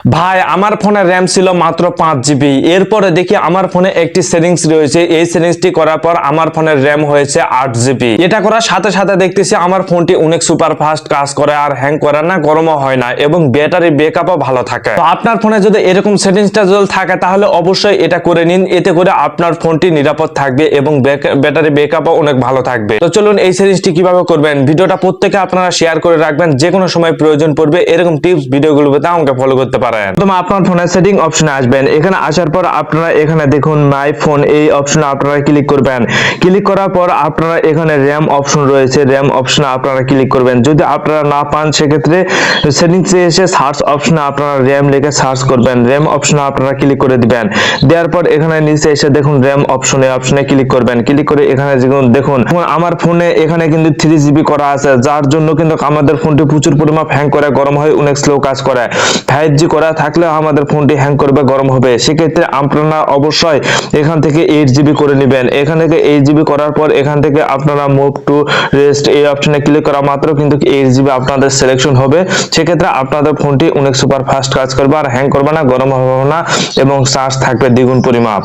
ভাই আমার ফোনে র্যাম ছিল মাত্র 5 জিবি, এরপরে দেখি আমার ফোনে একটি সেটিংস রয়েছে, এই সেটিংসটি করার পর আমার ফোনের র্যাম হয়েছে 8 জিবি। এটা করার সাথে সাথে দেখতেছি আমার ফোনটি অনেক সুপার ফাস্ট কাজ করে, আর হ্যাং করে না, গরমও হয় না এবং ব্যাটারি ব্যাকআপও ভালো থাকে। তো আপনার ফোনে যদি এরকম সেটিংসটা যদি থাকে তাহলে অবশ্যই এটা করে নিন, এতে করে আপনার ফোনটি নিরাপদ থাকবে এবং ব্যাটারি ব্যাকআপও অনেক ভালো থাকবে। তো চলুন এই সেটিংসটি কিভাবে করবেন, ভিডিওটা প্রত্যেকে আপনারা শেয়ার করে রাখবেন, যে কোনো সময় প্রয়োজন পড়বে এরকম টিপস ভিডিওগুলো পেতে আমাকে ফলো করতে পারেন। প্রথমে আপনার ফোনের সেটিং অপশনে আসবেন, এখানে আসার পর আপনারা এখানে দেখুন মাই ফোন, এই অপশনে আপনারা ক্লিক করবেন। ক্লিক করার পর আপনারা এখানে র্যাম অপশন রয়েছে, র্যাম অপশনে আপনারা ক্লিক করবেন। যদি আপনারা না পান সেক্ষেত্রে সেটিংসে এসে সার্চ অপশনে আপনারা র্যাম লিখে সার্চ করবেন, র্যাম অপশনে আপনারা ক্লিক করে দিবেন। দেওয়ার পর এখানে নিচে এসে দেখুন র্যাম অপশনে ক্লিক করবেন। ক্লিক করে এখানে দেখুন আমার ফোনে এখানে কিন্তু 3 জিবি করা আছে, যার জন্য কিন্তু আমাদের ফোনটি প্রচুর পরিমাণ হ্যাং করে, গরম হয়, অনেক স্লো কাজ করে। 5G করা থাকলে আমাদের ফোনটি হ্যাং করবে, গরম হবে। সেক্ষেত্রে আপনারা অবশ্যই এখান থেকে 8 জিবি করে নেবেন। এখান থেকে 8 জিবি করার পর এখান থেকে আপনারা মুভ টু রেস্ট এই অপশনে ক্লিক করা মাত্র কিন্তু 8 জিবি আপনাদের সিলেকশন হবে। সেক্ষেত্রে আপনাদের ফোনটি অনেক সুপার ফাস্ট কাজ করবে, আর হ্যাং করবে না, গরম হবে না এবং চার্জ থাকবে দ্বিগুণ পরিমাপ।